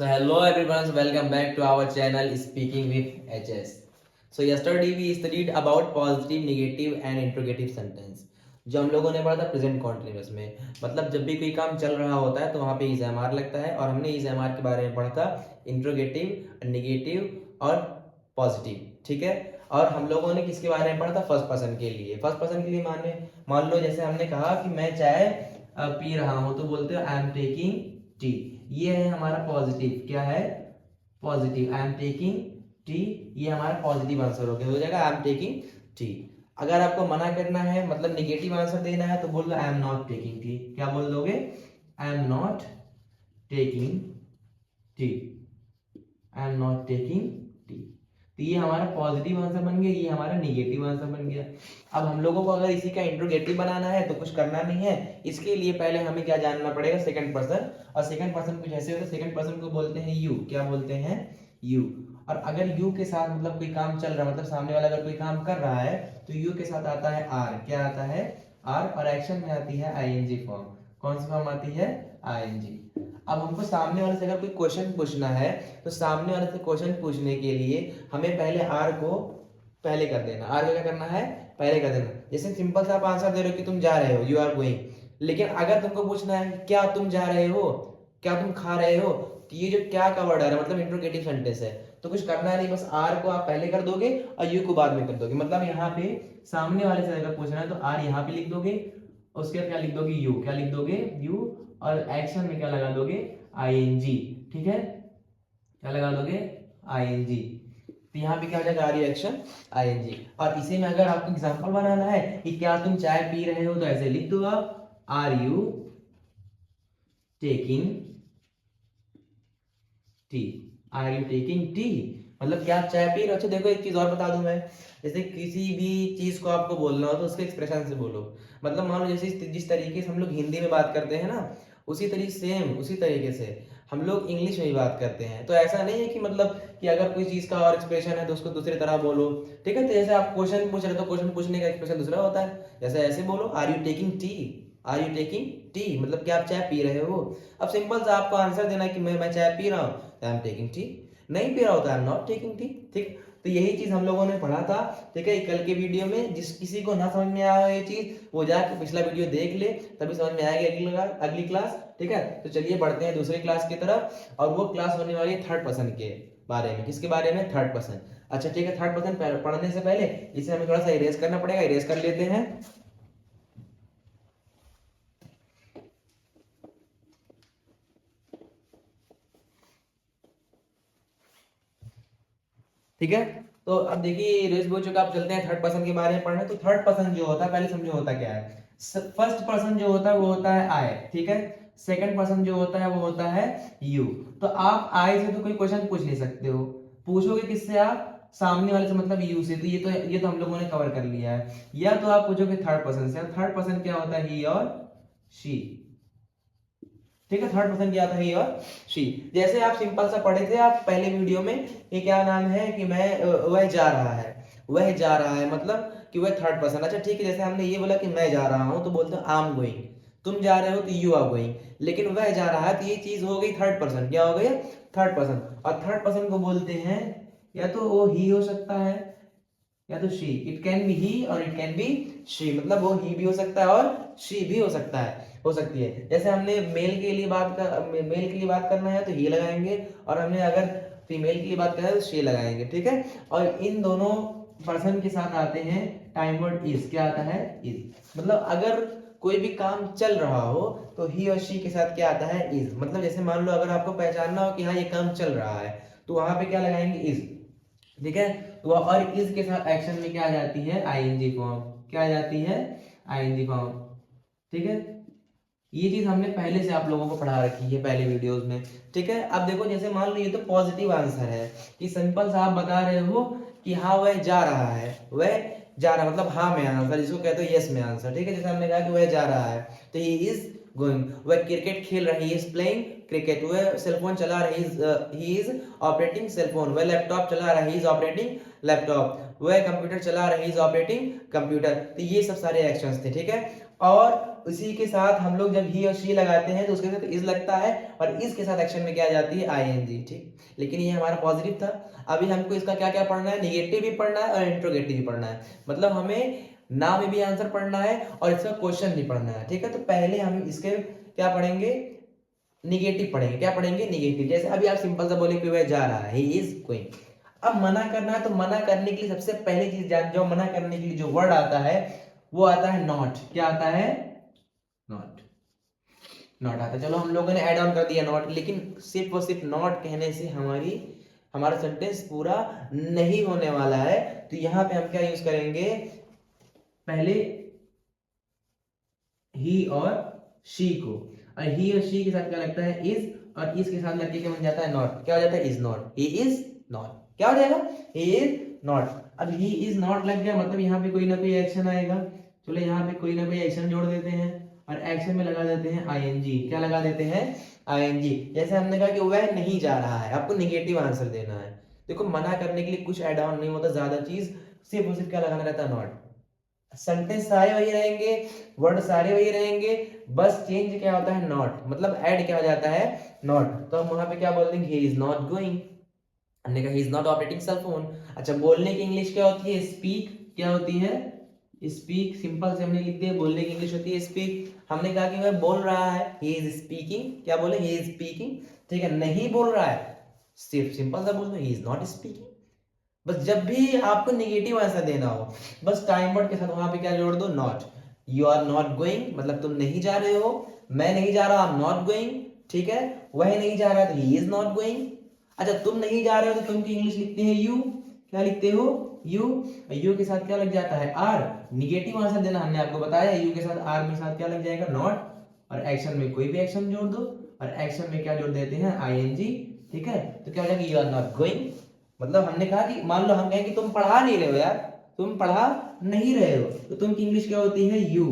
So hello everyone, welcome back to our channel Speaking with HS. So yesterday we studied about positive, negative and interrogative sentence. जो हम लोगों ने पढ़ा था present continuous में, मतलब जब भी कोई काम चल रहा होता है तो वहाँ पे इज एम आर लगता है, और हमने इज एम आर के बारे में पढ़ा था इंट्रोगेटिव, नेगेटिव और पॉजिटिव। ठीक है, और हम लोगों ने किसके बारे में पढ़ा था? फर्स्ट पर्सन के लिए। फर्स्ट पर्सन के लिए मान लो जैसे हमने कहा कि मैं चाय पी रहा हूँ, तो बोलते हो आई एम टेकिंग टी। ये है हमारा पॉजिटिव। क्या है? Positive. I am taking tea, ये हमारा पॉजिटिव आंसर हो गया, हो जाएगा आई एम टेकिंग टी। अगर आपको मना करना है, मतलब निगेटिव आंसर देना है, तो बोल दो I am not taking tea. क्या बोल दोगे? I am not taking tea, I am not taking tea. तो ये हमारा पॉजिटिव आंसर बन गया, ये हमारा निगेटिव आंसर बन गया। अब हम लोगों को अगर इसी का इंट्रोगेटिव बनाना है तो कुछ करना नहीं है। इसके लिए पहले हमें क्या जानना पड़ेगा? Second person. और सेकंड पर्सन कुछ ऐसे होता है, सेकंड पर्सन को बोलते हैं यू। क्या बोलते हैं? यू। और अगर यू के साथ मतलब कोई काम चल रहा है, मतलब सामने वाला अगर कोई काम कर रहा है, तो यू के साथ आता है आर। क्या आता है? आर। और एक्शन में आती है आईएनजी फॉर्म। कौन सी फॉर्म आती है? आईएनजी। अब हमको सामने वाले से अगर कोई क्वेश्चन पूछना है, तो सामने वाले से क्वेश्चन पूछने के लिए हमें पहले आर को पहले कर देना। आर को क्या करना है? पहले कर देना। जैसे सिंपल सा आप आंसर दे रहे हो कि तुम जा रहे हो, यू आर गोइंग। लेकिन अगर तुमको पूछना है क्या तुम जा रहे हो, क्या तुम खा रहे हो, तो ये जो क्या का वर्ड आ रहा है, मतलब इंट्रोगेटिव सेंटेंस है, तो कुछ करना नहीं, बस आर को आप पहले कर दोगे और यू को बाद में कर दोगे। मतलब यहाँ पे सामने वाले से अगर पूछना है तो आर यहाँ पे लिख दोगे, उसके बाद क्या लिख दोगे? यू। क्या लिख दोगे? यू। और एक्शन में क्या लगा दोगे? आईएनजी। ठीक है, क्या लगा दोगे? आईएनजी। तो यहाँ पे क्या हो जाएगा? Are you action ING. और इसी में अगर आपको एग्जांपल बनाना है कि क्या तुम चाय पी रहे हो, तो ऐसे लिख दो आप, are you taking tea. Are you taking tea, मतलब क्या आप चाय पी रहे हो? अच्छा देखो, एक चीज और बता दूं मैं, जैसे किसी भी चीज को आपको बोलना हो तो उसके एक्सप्रेशन से बोलो। मतलब मान लो जैसे जिस तरीके से हम लोग हिंदी में बात करते हैं ना, उसी तरीके सेम उसी तरीके से हम लोग इंग्लिश में भी बात करते हैं। तो ऐसा नहीं है कि मतलब कि अगर कोई चीज का और एक्सप्रेशन है तो उसको दूसरी तरह बोलो। ठीक है, तो जैसे आप क्वेश्चन पूछ रहे हो तो क्वेश्चन पूछने का एक्सप्रेशन दूसरा होता है। जैसे ऐसे बोलो, are you taking tea. Are you taking tea मतलब क्या आप चाय पी रहे हो। अब सिंपल सा आपको आंसर देना है कि मैं चाय पी रहा हूँ, आई एम टेकिंग टी। नहीं पी रहा होता, I am not taking tea. ठीक, तो यही चीज हम लोगों ने पढ़ा था। ठीक है, कल के वीडियो में जिस किसी को ना समझ में आया ये चीज, वो जाके पिछला वीडियो देख ले, तभी समझ में आएगी अगली क्लास। ठीक है, तो चलिए बढ़ते हैं दूसरी क्लास की तरफ, और वो क्लास होने वाली है थर्ड पर्सन के बारे में। किसके बारे में? Third person. अच्छा ठीक है, थर्ड पर्सन पढ़ने से पहले इसे हमें थोड़ा सा इरेज करना पड़ेगा, इरेज कर लेते हैं। ठीक है, तो अब देखिए रेस हो चुका, आप चलते हैं थर्ड पर्सन के बारे में पढ़ने। तो थर्ड पर्सन जो होता है, पहले समझो होता क्या है। फर्स्ट पर्सन जो होता है वो होता है आई। ठीक है, सेकंड पर्सन जो होता है वो होता है यू। तो आप आई से तो कोई क्वेश्चन पूछ नहीं सकते हो, पूछोगे किससे? आप सामने वाले से, मतलब यू से। तो ये तो हम लोगों ने कवर कर लिया है। या तो आप पूछोगे थर्ड पर्सन से। थर्ड पर्सन क्या होता है? ही और शी। ठीक है, थर्ड पर्सन क्या आता है? ही और शी। जैसे आप सिंपल सा पढ़े थे आप पहले वीडियो में, ये क्या नाम है कि वह जा रहा है। वह जा रहा है मतलब कि वह थर्ड पर्सन। अच्छा ठीक है, जैसे हमने ये बोला कि मैं जा रहा हूं, तो बोलते हैं आई एम गोइंग। तुम जा रहे हो तो यू आर गोइंग। लेकिन वह जा रहा है, तो ये चीज हो गई थर्ड पर्सन। क्या हो गया? Third person. और थर्ड पर्सन को बोलते हैं, या तो वो ही हो सकता है या तो शी। इट कैन बी ही और इट कैन बी शी, मतलब वो ही भी हो सकता है और शी भी हो सकता है, हो सकती है। जैसे हमने मेल के लिए बात करना है तो ही लगाएंगे, और हमने अगर फीमेल के लिए बात करना है तो शी लगाएंगे। ठीक है, और इन दोनों पर्सन के साथ आते हैं टाइम वर्ड इज। क्या आता है? इज। मतलब अगर कोई भी काम चल रहा हो तो ही और शी के साथ क्या आता है? इज। मतलब जैसे मान लो अगर आपको पहचानना हो कि हाँ ये काम चल रहा है, तो वहां पे क्या लगाएंगे? इज। ठीक है, तो और इस के साथ एक्शन में क्या आ जाती है? ING form. क्या आ जाती है? ING form. ठीक है, ये चीज हमने पहले से आप लोगों को पढ़ा रखी है पहले वीडियोस में। ठीक है, अब देखो जैसे मान लो ये तो पॉजिटिव आंसर है कि सिंपल सा आप बता रहे हो कि हाँ वह जा रहा है। वह जा रहा है मतलब हाँ में आंसर, जिसको कहते हो यस में आंसर। ठीक है, जैसे हमने कहा कि वह जा रहा है तो ही इज गोइंग। वह क्रिकेट खेल रही है, इज प्लेइंग क्रिकेट। वह सेलफोन चला रही, ही इज ऑपरेटिंग सेलफोन। वह लैपटॉप चला रही, इज ऑपरेटिंग लैपटॉप। वह कंप्यूटर चला रही, इज ऑपरेटिंग कंप्यूटर। तो ये सब सारे एक्शंस थे। ठीक है, और उसी के साथ हम लोग जब ही और शी लगाते हैं तो उसके साथ इज लगता है और इस के साथ एक्शन में क्या आ जाती है आईएनजी, ठीक। लेकिन ये हमारा पॉजिटिव था। अभी हमको इसका क्या क्या पढ़ना है, निगेटिव भी पढ़ना है और इंट्रोगेटिव भी पढ़ना है। मतलब हमें ना में भी आंसर पढ़ना है और इसका क्वेश्चन भी पढ़ना है, ठीक है। तो पहले हम इसके क्या पढ़ेंगे, निगेटिव पढ़ेंगे। क्या पढ़ेंगे, निगेटिव। जैसे अभी आप सिंपल सा बोले कि वह जा रहा है, ही इज गोइंग। अब मना करना है तो मना करने के लिए सबसे पहली चीज जान जाओ, मना करने के लिए जो वर्ड आता है वो आता है नॉट। क्या आता है, नॉट। नॉट आता है। चलो हम लोगों ने ऐड ऑन कर दिया नॉट, लेकिन सिर्फ और सिर्फ नॉट कहने से हमारा सेंटेंस पूरा नहीं होने वाला है। तो यहाँ पे हम क्या यूज करेंगे, पहले ही और शी को, और ही और शी के साथ क्या लगता है इज, और इस के साथ लड़के क्या बन जाता है नॉट। क्या हो जाता है, is not. He is not. क्या हो जाएगा, ही इज नॉट। अब ही इज नॉट लग गया मतलब यहाँ पे कोई ना कोई एक्शन आएगा। चलो यहाँ पे कोई ना कोई एक्शन जोड़ देते हैं और एक्शन में लगा देते हैं आईएनजी। क्या लगा देते हैं, आईएनजी। जैसे हमने कहा कि वह नहीं जा रहा है, आपको निगेटिव आंसर देना है। देखो मना करने के लिए कुछ ऐड ऑन नहीं होता, ज्यादा चीज, सिर्फ और सिर्फ क्या लगाना रहता है, नॉट। सेंटेंस सारे वही रहेंगे, वर्ड सारे वही रहेंगे, बस चेंज क्या होता है, नॉट। मतलब ऐड क्या हो जाता है, नॉट। तो हम वहां पे क्या बोल देंगे, ही इज नॉट गोइंग। हमने कहा he is not operating cell phone. अच्छा, बोलने की इंग्लिश क्या होती है, स्पीक। क्या होती है, स्पीक। सिंपल से हमने लिख दिया, बोलने की इंग्लिश होती है स्पीक। हमने कहा कि वह बोल रहा है, ही इज स्पीकिंग। क्या बोले, ही इज स्पीकिंग, ठीक है। नहीं बोल रहा है, सिर्फ सिंपल सा बोल दो, ही इज नॉट स्पीकिंग। बस जब भी आपको नेगेटिव आंसर देना हो, बस टाइम वर्ड के साथ वहां पे क्या जोड़ दो, not. You are not going मतलब तुम नहीं जा रहे हो, मैं नहीं जा रहा, आई एम नॉट गोइंग, ठीक है। वह नहीं जा रहा है तो ही इज नॉट गोइंग। अच्छा, तुम नहीं जा रहे हो तो तुम की इंग्लिश लिखते हैं यू। क्या लिखते हो, यू। यू के साथ क्या लग जाता है, आर। निगेटिव आंसर देना हमने आपको बताया, यू के साथ आर के साथ क्या लग जाएगा, नॉट। और एक्शन में कोई भी एक्शन जोड़ दो, और एक्शन में क्या जोड़ देते हैं, आईएनजी, ठीक है। तो क्या हो जाएगा, यू आर नॉट गोइंग। मतलब हमने कहा कि मान लो हम कहें कि तुम पढ़ा नहीं रहे हो यार, तुम पढ़ा नहीं रहे हो, तो तुम की इंग्लिश क्या होती है, यू।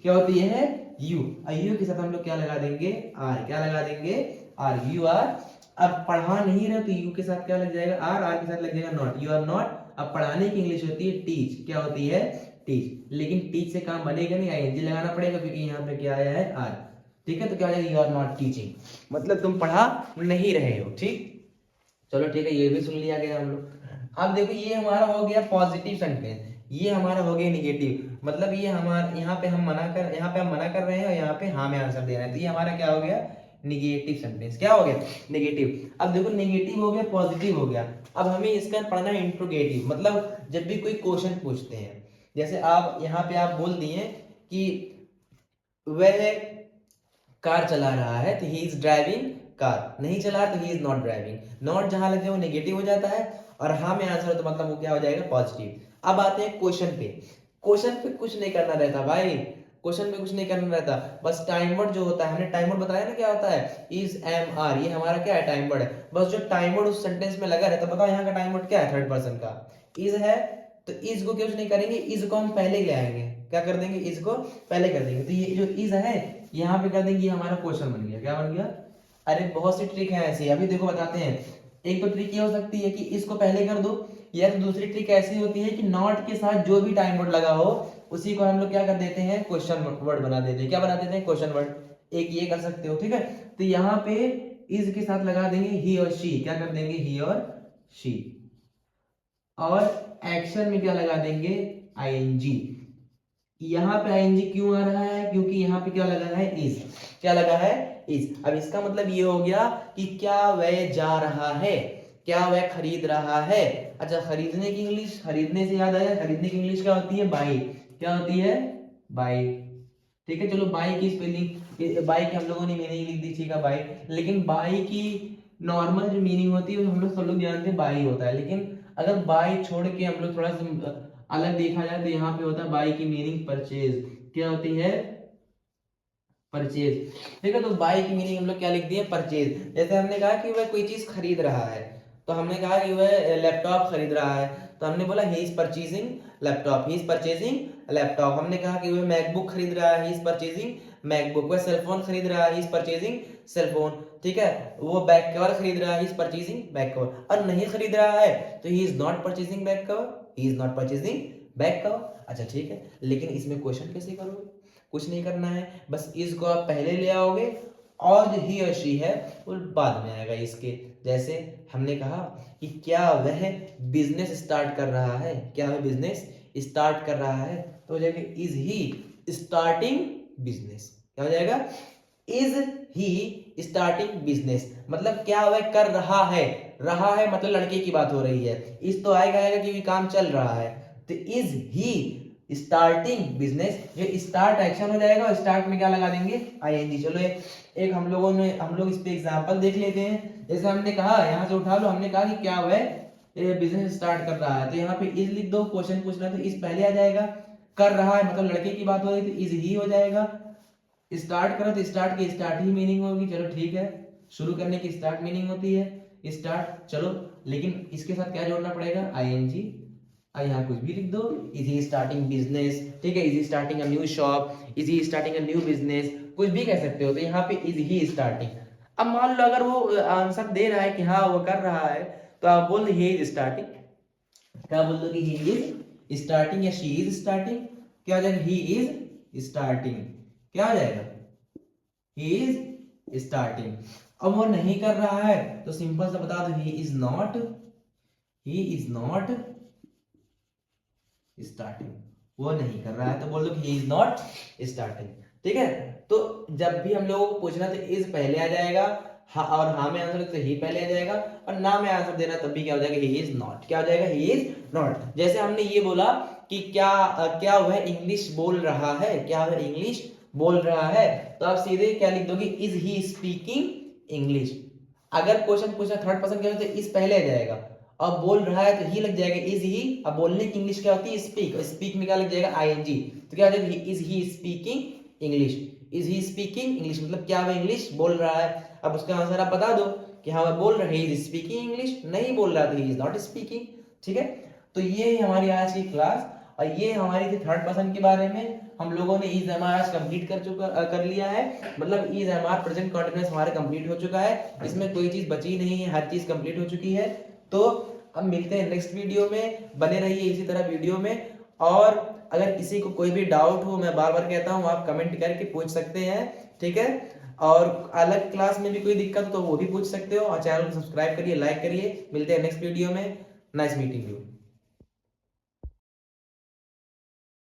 क्या होती है, यू। और यू के साथ हम लोग क्या लगा देंगे, आर। क्या लगा देंगे, आर। You are. अब पढ़ा नहीं रहे तो यू के साथ क्या लग जाएगा, आर। आर के साथ लग जाएगा नॉट। You are not. अब पढ़ाने की इंग्लिश होती है टीच। क्या होती है, टीच। लेकिन टीच से काम बनेगा नहीं, आईएनजी लगाना पड़ेगा क्योंकि यहाँ पे क्या आया है, आर, ठीक है। तो क्या हो जाएगा, यू आर नॉट टीचिंग, मतलब तुम पढ़ा नहीं रहे हो, ठीक। चलो ठीक है, ये भी सुन लिया गया हम लोग। अब देखो ये हमारा हो गया पॉजिटिव सेंटेंस, ये हमारा हो गया निगेटिव। मतलब ये हमारा यहाँ पे हम मना कर, यहाँ पे हम मना कर रहे हैं और यहाँ पे हाँ में आंसर दे रहे हैं, तो ये हमारा क्या हो गया, निगेटिव सेंटेंस। क्या हो गया, निगेटिव। अब देखो निगेटिव हो गया, पॉजिटिव हो गया। अब हमें इसका पढ़ना है इंट्रोगेटिव। मतलब जब भी कोई क्वेश्चन पूछते हैं, जैसे आप यहाँ पे आप बोल दिए कि वह कार चला रहा है तो ही इज ड्राइविंग कार, नहीं चला रहा तो ही इज नॉट ड्राइविंग। नॉट जहां लगे वो नेगेटिव हो जाता है और हाँ में आंसर हो तो मतलब वो क्या हो जाएगा, पॉजिटिव। अब आते हैं क्वेश्चन पे। क्वेश्चन पे कुछ नहीं करना रहता भाई, क्वेश्चन पे कुछ नहीं करना रहता, बस टाइम वर्ड जो होता है, हमने टाइम वर्ड बताया ना क्या होता है, इज एम आर, ये हमारा क्या है, टाइम वर्ड है। बस जो टाइम वर्ड उस सेंटेंस में लगा रहता, बताओ यहाँ का टाइम वर्ड क्या है, थर्ड पर्सन का इज है, तो इज को कुछ नहीं करेंगे, इज को हम पहले ले आएंगे। क्या कर देंगे, इज को पहले कर देंगे। तो ये जो इज है यहाँ पे कर देंगे, हमारा क्वेश्चन बन गया। क्या बन गया, अरे बहुत सी ट्रिक है ऐसी, अभी देखो बताते हैं। एक तो ट्रिक ये हो सकती है कि इसको पहले कर दो, या तो दूसरी ट्रिक ऐसी होती है कि नॉट के साथ जो भी टाइम वर्ड लगा हो उसी को हम लोग क्या कर देते हैं, क्वेश्चन वर्ड बना देते हैं। क्या बना देते हैं, क्वेश्चन वर्ड। एक ये कर सकते हो, ठीक है। तो यहाँ पे इज के साथ लगा देंगे ही और शी। क्या कर देंगे, ही और शी। और एक्शन में क्या लगा देंगे, आईएनजी। यहाँ पे आईएनजी क्यों आ रहा है, क्योंकि यहाँ पे क्या लगा है, इज। क्या लगा है, इज। अब इसका मतलब ये हो गया कि क्या वह जा रहा है, क्या वह खरीद रहा है। अच्छा, खरीदने की इंग्लिश, खरीदने से याद आया, खरीदने की इंग्लिश क्या होती है, बाई। क्या होती है, बाई, ठीक है। चलो बाई की स्पेलिंग, बाई की हम लोगों ने मीनिंग लिख दी, ठीक है, बाई। लेकिन बाई की नॉर्मल जो मीनिंग होती है हम लोग सब लोग जानते हैं बाई होता है, लेकिन अगर बाई छोड़ के हम लोग थोड़ा सा अलग देखा जाए तो यहाँ पे होता है बाई की मीनिंग परचेज। क्या होती है, परचेज, ठीक है। तो बाई की मीनिंग हम लोग क्या लिख दिए, परचेज। जैसे हमने कहा कि वह कोई चीज खरीद रहा है, तो हमने कहा कि वह लैपटॉप खरीद रहा है, तो हमने बोला he is purchasing laptop, he is purchasing laptop. हमने कहा कि वह मैकबुक खरीद रहा है, ही इज परचेजिंग मैकबुक। वह सेलफोन खरीद रहा है, ही इज परचेजिंग सेलफोन, ठीक है। वो बैक कवर खरीद रहा है, he is purchasing back cover. और नहीं खरीद रहा है तो ही is not purchasing back cover, he is not purchasing back cover. अच्छा ठीक है, लेकिन इसमें क्वेश्चन कैसे करोगे, कुछ नहीं करना है, बस इज को आप पहले ले आओगे और जो ही और शी है वो बाद में आएगा इसके। जैसे हमने कहा कि क्या वह बिजनेस स्टार्ट कर रहा है, क्या वह बिजनेस स्टार्ट कर रहा है, तो हो जाएगा इज ही स्टार्टिंग बिजनेस। क्या हो जाएगा, इज ही स्टार्टिंग बिजनेस, मतलब क्या वह कर रहा है मतलब लड़के की बात हो रही है, इस तो आएगा क्योंकि काम चल रहा है, तो इज ही स्टार्टिंग बिजनेस। जो स्टार्ट एक्शन हो जाएगा, स्टार्ट में क्या लगा देंगे, आईएनजी। चलो एक हम लोग इस पे एग्जांपल देख लेते हैं। जैसे हमने कहा, यहाँ से उठा लो, हमने कहा कि क्या वह बिजनेस स्टार्ट कर रहा है, तो यहाँ पे इज लिख दो, क्वेश्चन पूछ रहा है तो इज पहले आ जाएगा, कर रहा है मतलब लड़के की बात हो रही है तो इज ही हो जाएगा, स्टार्ट करो तो स्टार्ट की स्टार्ट ही मीनिंग होगी। चलो ठीक है, शुरू करने की स्टार्ट मीनिंग होती है स्टार्ट। चलो लेकिन इसके साथ क्या जोड़ना पड़ेगा, आईएनजी। यहाँ कुछ भी लिख दो, इज ही स्टार्टिंग बिजनेस, ठीक है, is he starting a new shop, is he starting a new business, कुछ भी कह सकते हो। तो यहाँ पे इज ही स्टार्टिंग। अब मान लो अगर वो आंसर दे रहा है कि हाँ वो कर रहा है, तो आप बोल ही इज स्टार्टिंग। क्या बोल दो कि ही इज स्टार्टिंग या शी इज स्टार्टिंग। क्या हो जाएगा, ही इज स्टार्टिंग। क्या हो जाएगा, ही इज स्टार्टिंग। अब वो नहीं कर रहा है तो सिंपल सा बता दो, ही इज नॉट स्टार्टिंग। वो नहीं कर रहा है तो बोल दो ही इज नॉट स्टार्टिंग। ठीक है, तो जब भी हम लोगों को पूछना तो इज पहले आ जाएगा, हाँ, और हाँ में आंसर तो ही पहले आ जाएगा, और ना में आंसर देना तब भी क्या हो जाएगा, ही इज नॉट। क्या हो जाएगा, ही इज नॉट। जैसे हमने ये बोला कि क्या वह इंग्लिश बोल रहा है, क्या वह इंग्लिश बोल रहा है, तो आप सीधे क्या लिख दोगे, इज ही स्पीकिंग इंग्लिश। अगर क्वेश्चन पूछा थर्ड पर्सन के तो इज पहले आ जाएगा, अब बोल रहा है तो ही लग जाएगा, इज ही। अब बोलने की इंग्लिश क्या होती है, स्पीक, स्पीक में क्या लग जाएगा, आईएनजी। तो क्या हो जाएगा, is he speaking English, is he speaking English, मतलब क्या वह इंग्लिश बोल रहा है। अब उसका आंसर आप बता दो कि हाँ वह बोल रहा है, इज स्पीकिंग इंग्लिश, नहीं बोल रहा तो ही इज नॉट स्पीकिंग। ठीक है, तो ये हमारी आज की क्लास, और ये हमारी थी थर्ड पर्सन के बारे में। हम लोगों ने इज एम आर कंप्लीट कर लिया है, मतलब is am are present continuous हमारे कंप्लीट हो चुका है, इसमें कोई चीज बची नहीं है, हर चीज कंप्लीट हो चुकी है। तो हम मिलते हैं नेक्स्ट वीडियो में, बने रहिए इसी तरह वीडियो में। और अगर किसी को कोई भी डाउट हो, मैं बार बार कहता हूँ, आप कमेंट करके पूछ सकते हैं। ठीक है, और अलग क्लास में भी कोई दिक्कत हो तो वो भी पूछ सकते हो, और चैनल को सब्सक्राइब करिए, लाइक करिए। मिलते हैं नेक्स्ट वीडियो में। Nice meeting you.